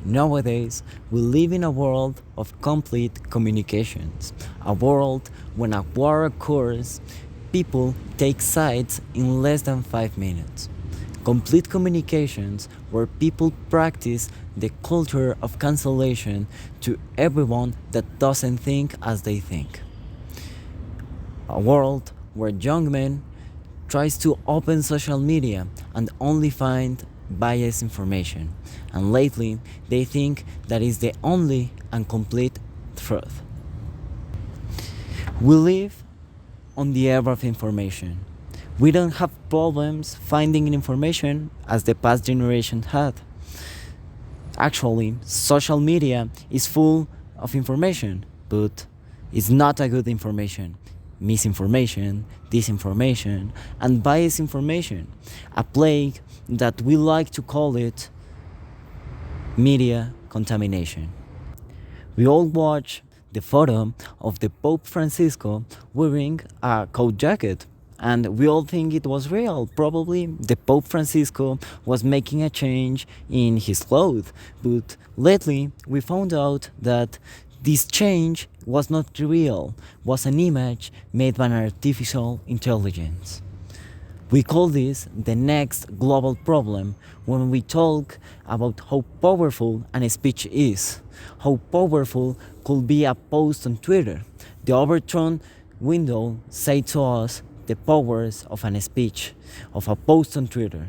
Nowadays, we live in a world of complete communications, a world when a war occurs, people take sides in less than 5 minutes. Complete communications where people practice the culture of cancellation to everyone that doesn't think as they think. A world where young men tries to open social media and only find biased information, and lately they think that is the only and complete truth. We live on the era of information. We don't have problems finding information as the past generation had. Actually, social media is full of information, but it's not a good information. Misinformation, disinformation, and biased information, a plague that we like to call it media contamination. We all watch the photo of the Pope Francisco wearing a coat jacket, and we all think it was real. Probably the Pope Francisco was making a change in his clothes, but lately we found out that this change was not real, was an image made by an artificial intelligence. We call this the next global problem when we talk about how powerful an speech is, how powerful could be a post on Twitter. The overthrown window say to us the powers of an speech, of a post on Twitter.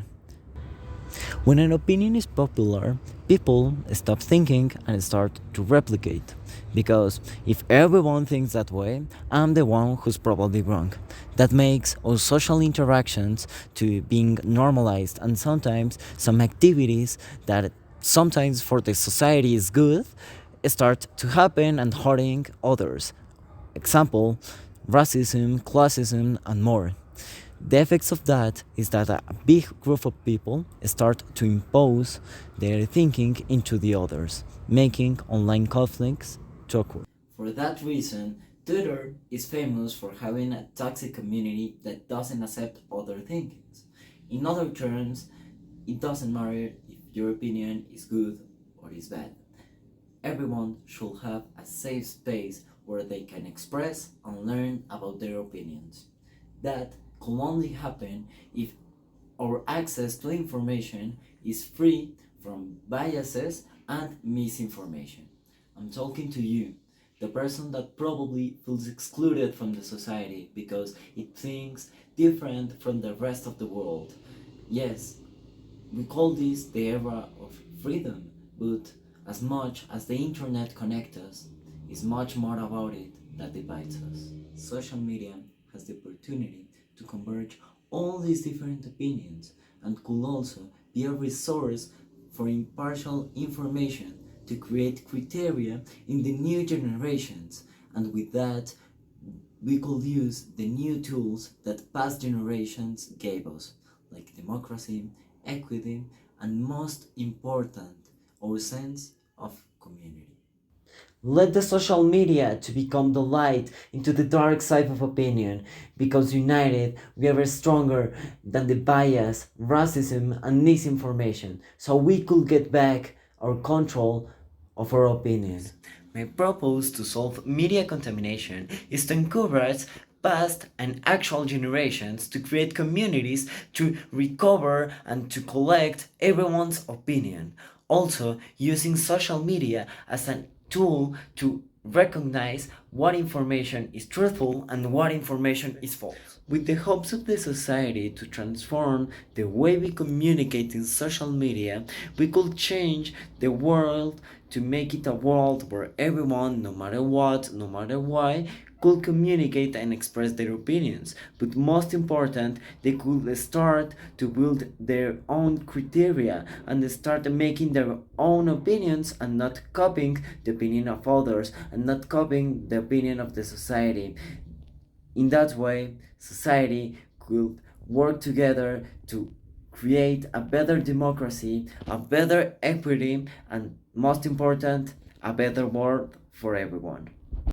When an opinion is popular, people stop thinking and start to replicate. Because if everyone thinks that way, I'm the one who's probably wrong. That makes all social interactions to being normalized, and sometimes some activities that sometimes for the society is good start to happen and hurting others. Example, racism, classism, and more. The effects of that is that a big group of people start to impose their thinking into the others, making online conflicts to occur. For that reason, Twitter is famous for having a toxic community that doesn't accept other thinkings. In other terms, it doesn't matter if your opinion is good or is bad. Everyone should have a safe space where they can express and learn about their opinions. That could only happen if our access to information is free from biases and misinformation. I'm talking to you, the person that probably feels excluded from the society because it thinks different from the rest of the world. Yes, we call this the era of freedom, but as much as the internet connects us, is much more about it that divides us. Social media has the opportunity to converge all these different opinions and could also be a resource for impartial information to create criteria in the new generations, and with that we could use the new tools that past generations gave us, like democracy, equity, and most important, our sense of community. Let the social media to become the light into the dark side of opinion, because united we are stronger than the bias, racism, and misinformation, so we could get back our control of our opinion. My purpose to solve media contamination is to encourage past and actual generations to create communities to recover and to collect everyone's opinion. Also, using social media as a tool to recognize what information is truthful and what information is false. With the hopes of the society to transform the way we communicate in social media, we could change the world to make it a world where everyone, no matter what, no matter why, could communicate and express their opinions. But most important, they could start to build their own criteria and start making their own opinions and not copying the opinion of others and not copying the opinion of the society. In that way, society could work together to create a better democracy, a better equity, and most important, a better world for everyone.